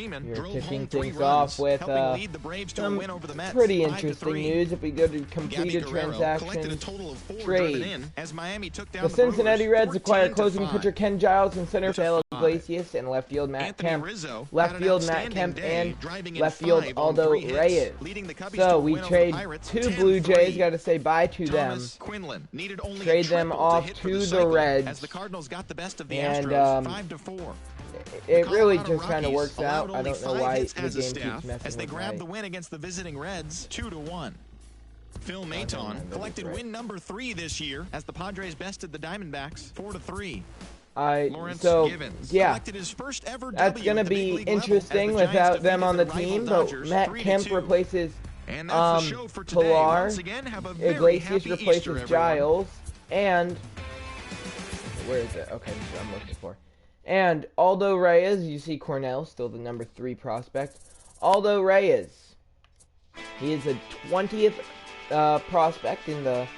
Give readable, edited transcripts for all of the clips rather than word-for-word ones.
Freeman We're drove kicking home 3 things runs, off with helping lead the Braves to a some win over the Mets, pretty 5-3. interesting news. If we go to completed transactions, trade. As Miami took down The Cincinnati Reds acquire closing 14-5. pitcher Ken Giles and center field to 5. Iglesias and left field Matt Anthony Kemp. Rizzo Left had an field Matt outstanding Kemp day, and driving in left field 5 on Aldo 3 hits, Reyes. leading the Cubbies So to a we win over trade the Pirates, 2 Blue Jays. 10-3. Got to say bye to them. Thomas Quinlan needed only Trade a them triple off hit for to the cycle, Reds. as the Cardinals got the best of the And, Astros 5-4. It really Colorado just kind of Rockies works out. allowed I don't know only why 5 hits the as a game staff keeps messing as they with grabbed my... the win against the visiting Reds 2-1. Phil Maton collected win number 3 this year as the Padres bested the Diamondbacks 4-3. Lawrence Givens collected his first ever that's W going to at the be big league interesting level as the Giants without them on the defeated their team, rival but Dodgers Matt 3-2. Kemp replaces And that's the show for today. Pilar, Once again, have a very Iglesias happy replaces Easter, everyone. Giles, and where is it? Okay, so I'm looking for. And Aldo Reyes, you see Cornell, still the number 3 prospect. Aldo Reyes, he is a 20th prospect in the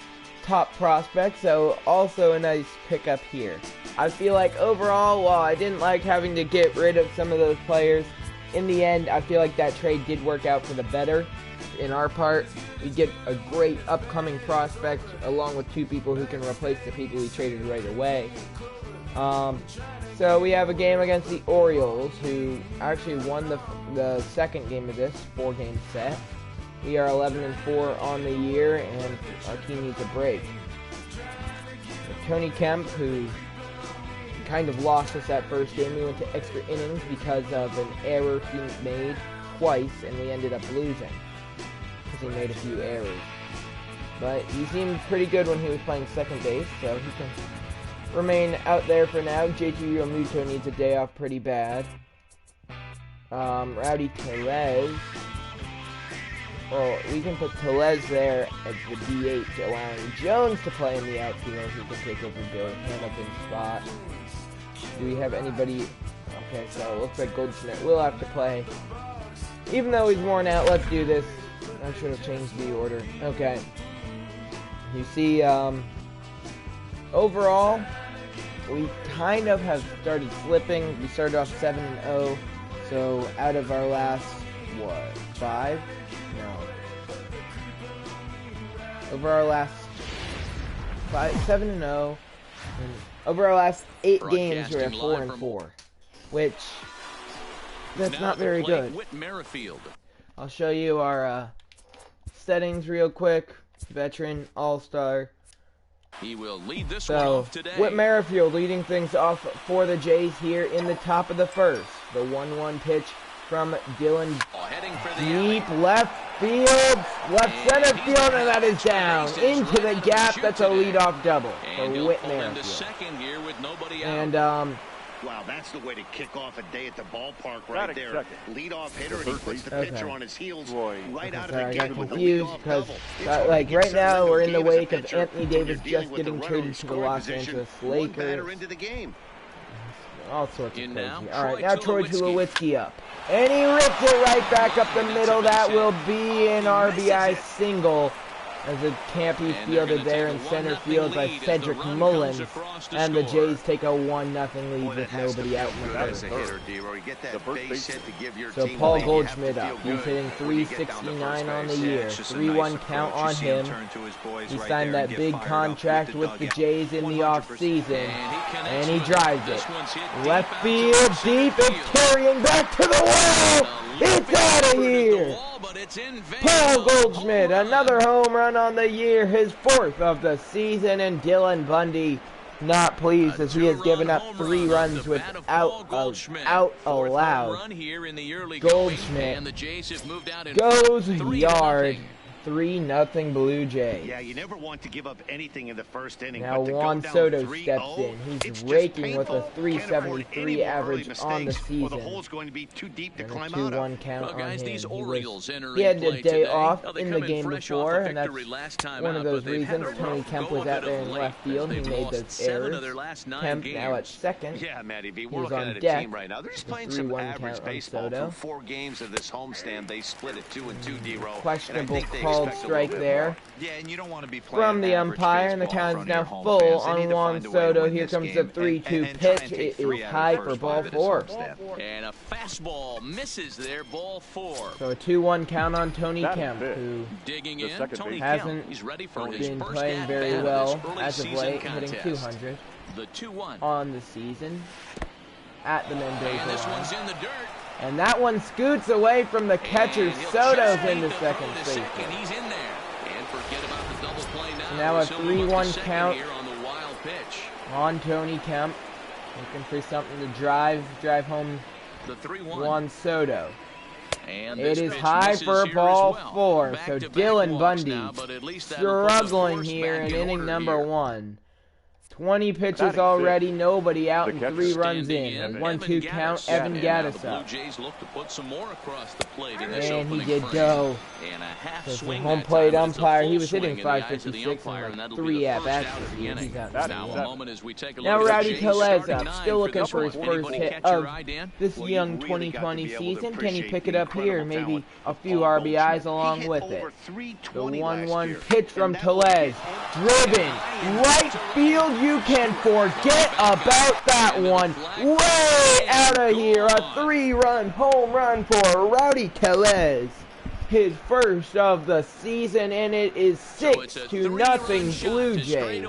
top prospect, so also a nice pickup here. I feel like overall, while I didn't like having to get rid of some of those players, in the end, I feel like that trade did work out for the better. In our part, we get a great upcoming prospect along with 2 people who can replace the people we traded right away. So we have a game against the Orioles, who actually won the second game of this 4-game set. We are 11-4 on the year, and our team needs a break. Tony Kemp, who kind of lost us that first game, we went to extra innings because of an error he made twice, and we ended up losing because he made a few errors. But he seemed pretty good when he was playing second base, so he can remain out there for now. JT Realmuto needs a day off pretty bad. Rowdy Tellez. Well, we can put Tellez there as the DH, allowing Jones to play in the outfield. He can take over Bill Hamilton's spot. Do we have anybody? Okay, so it looks like Goldschmidt will have to play. Even though he's worn out, let's do this. I should have changed the order. Okay. You see, overall, we kind of have started slipping. We started off 7-0, so out of our last, 5? No. Over our last 7-0, over our last 8 games, we're at 4-4, which that's not very good. I'll show you our settings real quick. Veteran, All-Star. He will lead this one off today. Whit Merrifield leading things off for the Jays here in the top of the first. The 1-1 pitch from Dylan. Deep left field, left center field, and that is down into the gap. That's a leadoff double for Whit Merrifield. And wow, that's the way to kick off a day at the ballpark right there. Leadoff hitter, and he puts the pitcher on his heels right out of the gate with a leadoff double. Like right now, we're in the wake of Anthony Davis just getting traded to the Los Angeles Lakers. All sorts of crazy. All right, now Troy Tulowitzki up. And he ripped it right back up the middle. That will be an RBI single as it can't be fielded there in center field by Cedric Mullins. And the Jays take a 1-0 lead with nobody out in the first. So Paul Goldschmidt up. He's hitting .369 on the year. 3-1 count on him. He signed that big contract with the Jays in the offseason. And he drives it. Left field deep. It's carrying back to the wall. It's out of here. Paul Goldschmidt, another home run on the year, his 4th of the season, and Dylan Bundy not pleased as he has given up 3 runs without out allowed. Goldschmidt goes yard. 3-0 Blue Jays. Yeah, you never want to give up anything in the first inning. Now Juan Soto steps in. He's raking with a .373 average on the season. And a 2-1 count on him. He had a day off in the game before, and that's one of those reasons. Tony Kemp was out there in left field. He made those errors. Kemp now at second. Yeah, Matty, he was on deck. right now. They're just playing some average baseball. Through 4 games of this homestand, they split it 2-2, D-Row. Questionable called strike there. Yeah, and you don't want to be From the umpire, and the count is now full on Juan Soto. Here comes the 3-2 pitch. It is high for ball 4. And a fastball misses there, ball 4. So a 2-1 count on Tony Kemp, who digging in, Tony hasn't He's ready for been playing very well as of late, hitting 200 the 2-1 on the season at the Mendoza and this line. one's in the dirt. And that one scoots away from the catcher. Soto's into second base. He's in there. And forget about the double play now a 3-1 count here on the wild pitch. on Tony Kemp, looking for something to drive home the 3-1 Juan Soto. And it is high for ball 4. So Dylan Bundy now, struggling here in inning number 1. 20 pitches already, nobody out, and 3 runs in. A 1-2 count, Evan Gaddis up. And he did go. So the home plate umpire, he was hitting 556 and like 3 at-bats. Now Rowdy Tellez up, still looking for his first hit of this young 2020 season. Can he pick it up here? Maybe a few RBIs along with it. The 1-1 pitch from Tellez. Driven, right field. You can forget about that one. Way out of here. A 3-run home run for Rowdy Tellez. His first of the season, and it is 6-0 Blue Jays.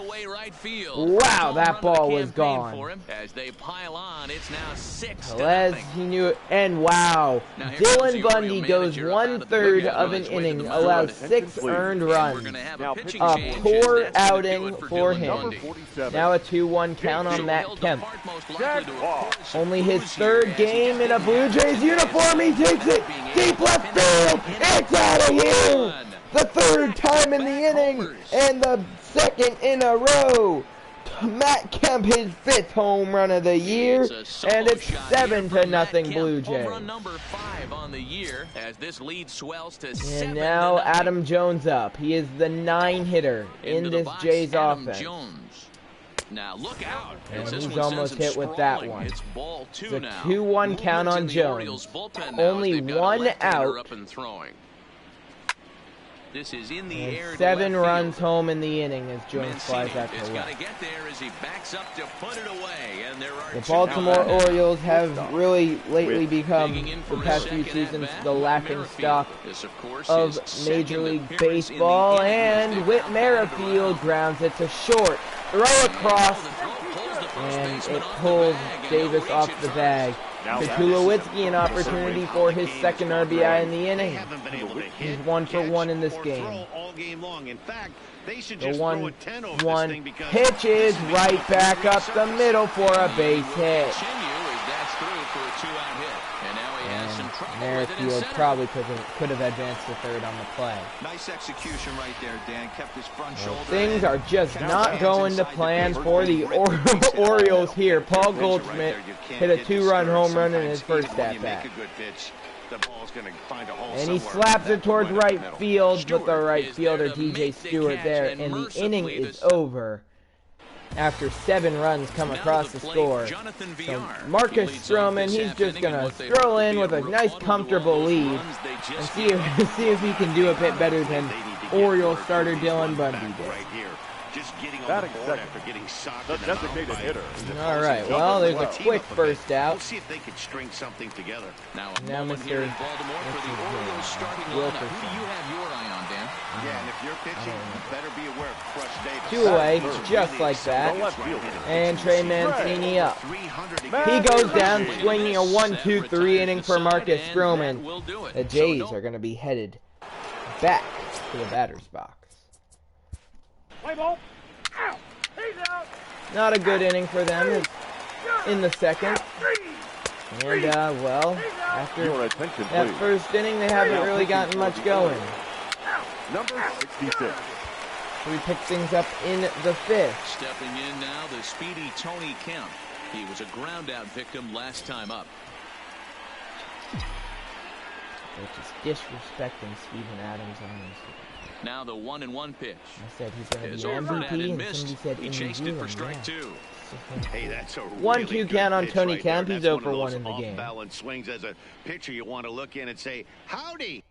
Wow, that ball was gone. As they pile on, it's now 6. Tellez, he knew it, and wow, Dylan Bundy goes 1/3 of an inning, allows 6 earned runs. A poor outing for him. Now a 2-1 count on Matt Kemp. Only his 3rd game in a Blue Jays uniform. He takes it deep left field. It's out of here! The 3rd time in the inning, and the 2nd in a row. Matt Kemp, his 5th home run of the year, and it's 7-0 Blue Jays. And now Adam Jones up. He is the 9-hitter in this Jays offense. Now look out. And he's almost hit with that one. It's a 2-1 count on Jones. Only 1 out. This is in the air. 7 runs home in the inning as Jones flies out to left. The Baltimore Orioles have really lately become, the past few seasons, the laughing stock of Major League Baseball. And Whit Merrifield grounds it to short. Throw across, and it pulls Davis off the bag. To Tulowitzki, an opportunity for his 2nd RBI in the inning. He's 1 for 1 in this game. The 1-1 pitch is right back up the middle for a base hit. Merrifield probably could have advanced to 3rd on the play. Nice execution right there, Dan. Kept his front shoulder. Things are just not going to plan for the Orioles here. Paul Goldschmidt hit a 2-run home run in his first at-bat. And he slaps it towards right field, but the right fielder, DJ Stewart, there. And the inning is over after 7 runs come across the score. So Marcus Stroman, he's just going to stroll in with a nice comfortable lead and see if he can do a bit better than Orioles starter Dylan Bundy did. Batting second, the designated hitter. All right, well, there's a quick first out. We'll see if they can string something together. Now Mr. Wilkerson. Who do you have your eye on, Dan? Yeah, and if you're pitching, you better be aware of Crush Davis. 2 away, just like that. And Trey Mancini up. He goes down swinging a 1-2-3 inning for Marcus Stroman. The Jays are going to be headed back to the batter's box. Not a good inning for them in the 2nd. And, well, after that first inning, they haven't really gotten much going. Number 66. So we pick things up in the 5th. Stepping in now, the speedy Tony Kemp. He was a ground-out victim last time up. They're just disrespecting Steven Adams on this. Now the 1-1 pitch. I said he's going to be MVP, and somebody said he chased it for strike 2. Hey, that's a 1-2 count on Tony Kemp. He's 0 for 1 in the game. Balance swings as a pitcher you want to look in and say, howdy.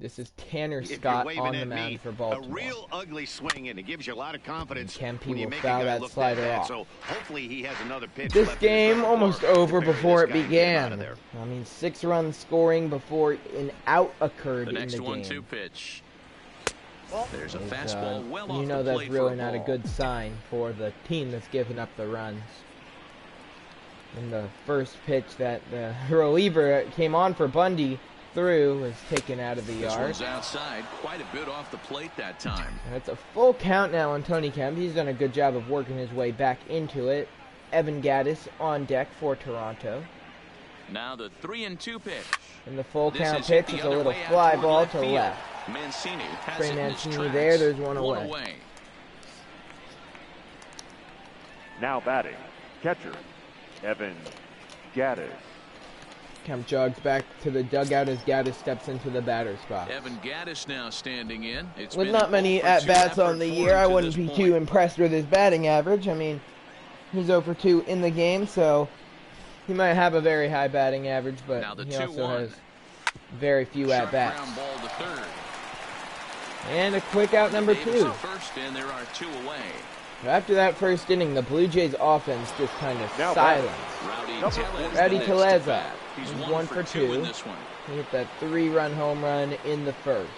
This is Tanner Scott on the mound for Baltimore. A real ugly swing, and it gives you a lot of confidence. Kempe when you will make foul a guy that look slider that bad. off. So hopefully he has another pitch. This game almost over before it began. I mean, 6 runs scoring before an out occurred in the game. The next 1-2 pitch. There's a fastball well off you know the that's plate really for not a ball. good sign for the team that's given up the runs. And the first pitch that the reliever came on for Bundy through was taken out of the yard. This one's outside, quite a bit off the plate that time. That's a full count now on Tony Kemp. He's done a good job of working his way back into it. Evan Gattis on deck for Toronto. Now the 3-2 pitch. And the full count pitch is a little fly ball to left. Mancini has Trey it in his Mancini tracks. there. There's one away. Now batting, catcher, Evan Gattis. Kemp jogs back to the dugout as Gattis steps into the batter's box. Evan Gattis now standing in. With not many at-bats on the year, I wouldn't be too impressed with his batting average. I mean, he's 0 for 2 in the game, so he might have a very high batting average, but he also has very few at-bats. And a quick out number 2. First, and there are 2 away. After that first inning, the Blue Jays offense just kind of silenced. Rowdy Teleza. He's 1 for 2. In this one. He hit that 3-run home run in the first.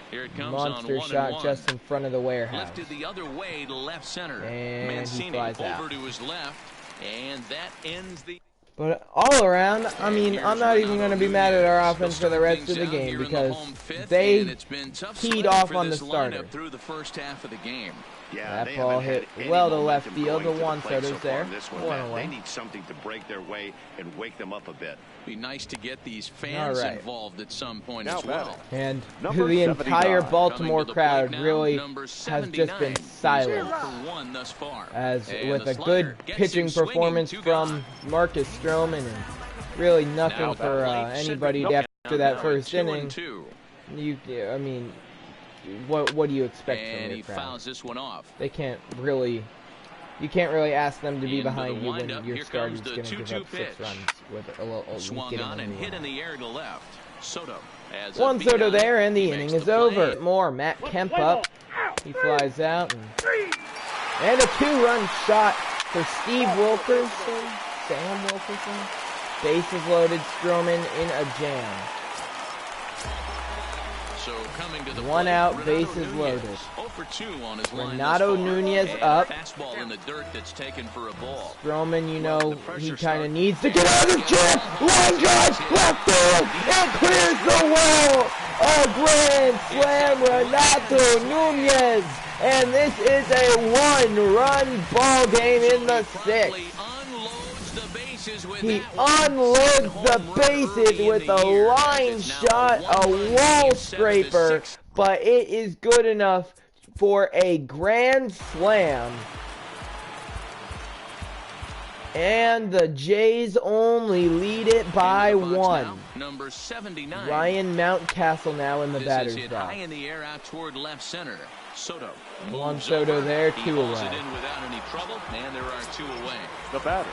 Here it comes Monster on shot just in front of the warehouse. Lifted the other way to left center. And Mancini he flies out. over to his left, and that ends the... But all around, I mean, I'm not even going to be mad at our offense for the rest of the game because they teed off on the starter. Through the first half of the game. Yeah, that ball hit well to left field. The Juan Soto's there. One away. They need something to break their way and wake them up a bit. Be nice to get these fans involved at some point as well. And the entire Baltimore crowd really has just been silent. As with a good pitching performance from Marcus Stroman and really nothing for anybody after that first inning. I mean, what do you expect from your crowd? Fouls this one off. They can't really. You can't really ask them to be behind you when your starter's going to give up 6 runs with a little swung on and hit in the air to left. Soto. One Soto there, and the inning is over. More Matt Kemp up. He flies out, and a 2-run shot for Steve Wilkerson. Sam Wilkerson. Bases loaded. Stroman in a jam. So coming to the 1 out, bases loaded. 0 for 2 on his line Renato Nunez up. Fastball in the dirt that's taken for a ball. Stroman, you know, he kind of needs to get out of his jam. Line drive, left field, and clears the wall. A grand slam, Renato Nunez. And this is a 1-run ball game in the 6th. He unloads the bases with a line shot, a wall scraper, but it is good enough for a grand slam. And the Jays only lead it by 1. Number 79. Ryan Mountcastle now in the batter's box. High in the air out toward left center. Soto. Juan Soto there, 2 away. It in without any trouble, and there are 2 away. The batter,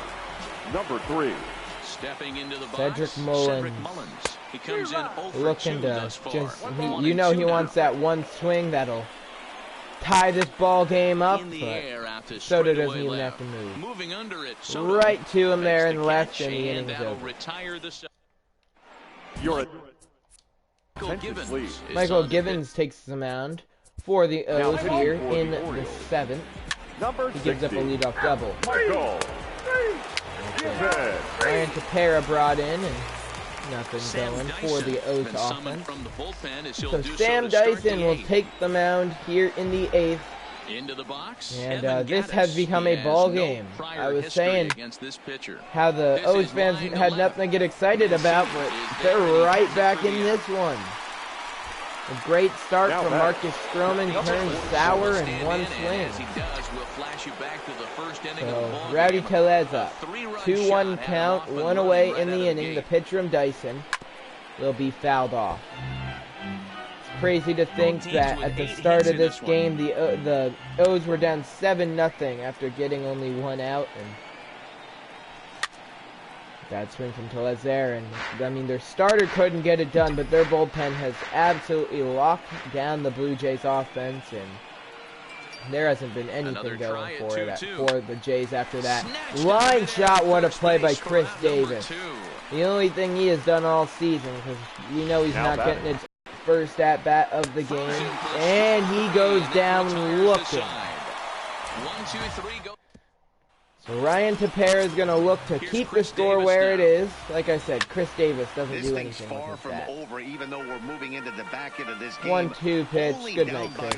number 3. Stepping into the box, Cedric Mullins. He comes in 0 for 2 looking to thus far. just, you know, he wants that one swing that'll tie this ball game up, but Soto doesn't even have to move. Moving under it, right to him there and left, and the inning's over. Michael Givens takes the mound for the O's here in the 7th. He gives up a leadoff double. Ryan Tepera brought in, and nothing going for the O's offense. So Sam Dyson will take the mound here in the 8th. Into the box. And this has become a ball game. I was saying how the O's fans had nothing to get excited about, but they're right back in this one. A great start from Marcus Stroman, turns sour in one swing. So Rowdy Teleza, 2-1 count, 1 away in the inning. The pitch from Dyson will be fouled off. It's crazy to think that at the start of this game, the O's were down 7-0 after getting only 1 out, and Bad swing from Tellez there, and I mean their starter couldn't get it done, but their bullpen has absolutely locked down the Blue Jays offense, and there hasn't been anything going for the Jays after that. Line shot, what a play by Chris Davis. The only thing he has done all season, because you know he's not getting his first at-bat of the game, and he goes down looking. 1, 2, 3, go. So Ryan Tepera is going to look to keep the score where it is. Like I said, Chris Davis doesn't do anything with his bat. Over, even though we're moving into the back end of this game. 1-2 pitch. Good night, Chris.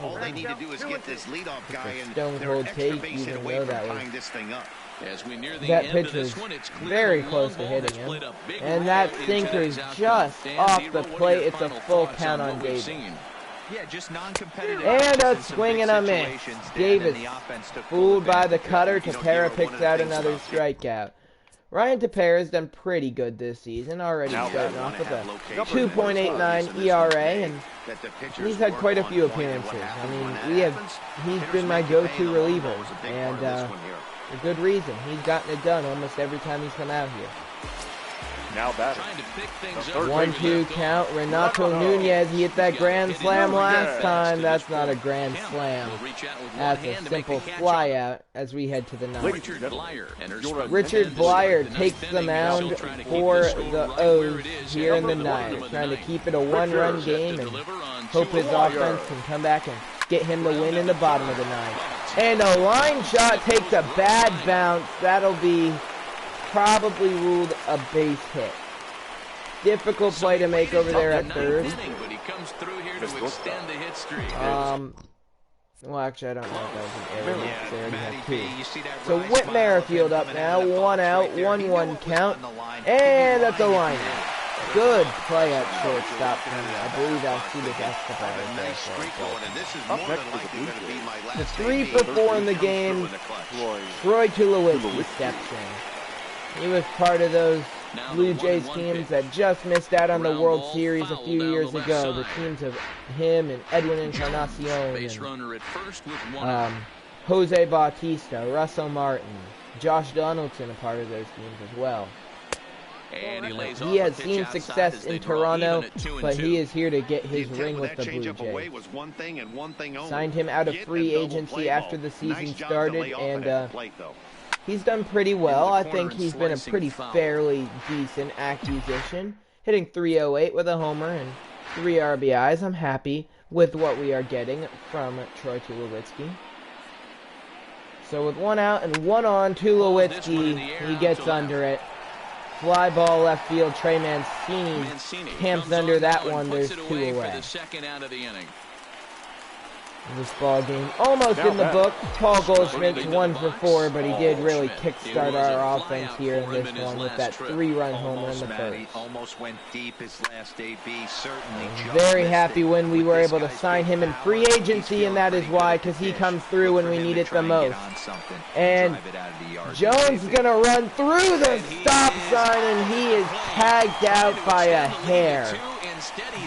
All they need to do is get this leadoff guy in. Stone Cold take, even though that was. This thing up. As we near the that end pitch of this was one, it's very close to hitting him. And that sinker is just off the plate. It's a full count on Davis. Yeah, just non-competitive. And a swing and a miss. Davis fooled by the cutter. Tepera picks out another strikeout. Ryan Tepera has done pretty good this season, already starting off with a 2.89 ERA, and he's had quite a few appearances. I mean, he's been my go-to reliever, and for good reason. He's gotten it done almost every time he's come out here. Now batting. 1-2 count. Renato Nunez, he hit that grand slam last time. That's not a grand slam. That's a simple fly out as we head to the ninth. Richard Blyer takes the mound for the O's here in the ninth, trying to keep it a one-run game and hope his offense can come back and get him the win in the bottom of the ninth. And a line shot takes a bad bounce. That'll be probably ruled a base hit. Difficult play to make over there at third. Well, actually, I don't know if that was an error. They already had two. So Whit Merrifield up now. 1 out, 1-1 count. And that's a line out. Good play at shortstop. I believe Alcides Escobar. The 3 for 4 in the game. Troy Tulowitzki steps in. He was part of those Blue Jays teams that just missed out on the World Series a few years ago. The teams of him and Edwin Encarnacion and Jose Bautista, Russell Martin, Josh Donaldson, a part of those teams as well. He has seen success in Toronto, but he is here to get his ring with the Blue Jays. Signed him out of free agency after the season started, and he's done pretty well. I think he's been a pretty fairly decent acquisition. Hitting .308 with a homer and 3 RBIs. I'm happy with what we are getting from Troy Tulowitzki. So with 1 out and 1 on, Tulowitzki, he gets under it. Fly ball left field. Trey Mancini camps under that one. There's 2 away. This ball game almost in the book. Paul Goldschmidt's 1 for 4, but he did really kickstart our offense here in this one with that 3-run homer in the first. Almost went deep his last AB. Certainly. Very happy when we were able to sign him in free agency, and that is why, because he comes through when we need it the most. And Jones is gonna run through the stop sign, and he is tagged out by a hair.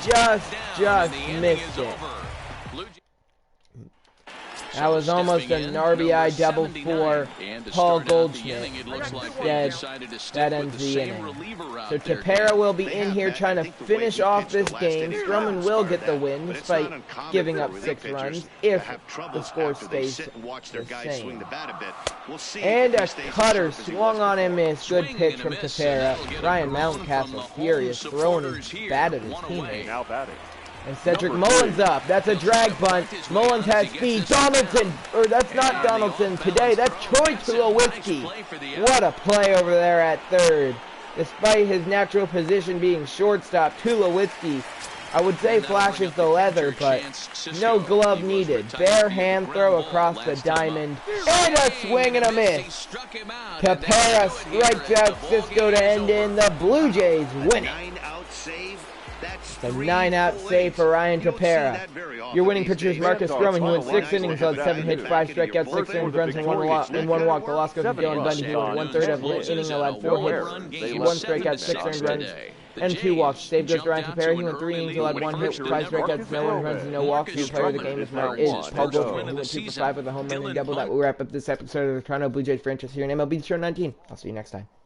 Just missed it. That was almost an RBI double for Paul Goldschmidt. Instead, that ends the inning. So Tepera will be in here trying to finish off this game. Stroman will get the win despite giving up 6 runs if the score stays the same. And a cutter swung on and missed. Good pitch from Tepera. Ryan Mountcastle furious, throwing his bat at his teammate. And Cedric Mullins up. That's a drag bunt. Mullins has speed. Donaldson, or that's not Donaldson today. That's Troy Tulowitzki. What a play over there at third. Despite his natural position being shortstop, Tulowitzki, I would say flashes the leather, but no glove needed. Bare hand throw across the diamond. And a swing and a miss. Tepera strikes out Cisco to end in. The Blue Jays win it. A 9-out save for Ryan Tepera. Your winning pitcher is Marcus Stroman, who went 6 innings, allowed 7 hits, 5 strikeouts, 6 earned runs, and 1 walk. The loss goes to Dylan Bundy, who went 1/3 of the inning, allowed 4 hits, 1 strikeout, 6 earned runs, and 2 walks. Save goes to Ryan Tepera. He went 3 innings, allowed 1 hit, 5 strikeouts, no earned runs, and no walks. The player of the game is Paul Goldschmidt, who went 2 for 5 with a home run and double. That will wrap up this episode of the Toronto Blue Jays franchise here in MLB Show 19. I'll see you next time.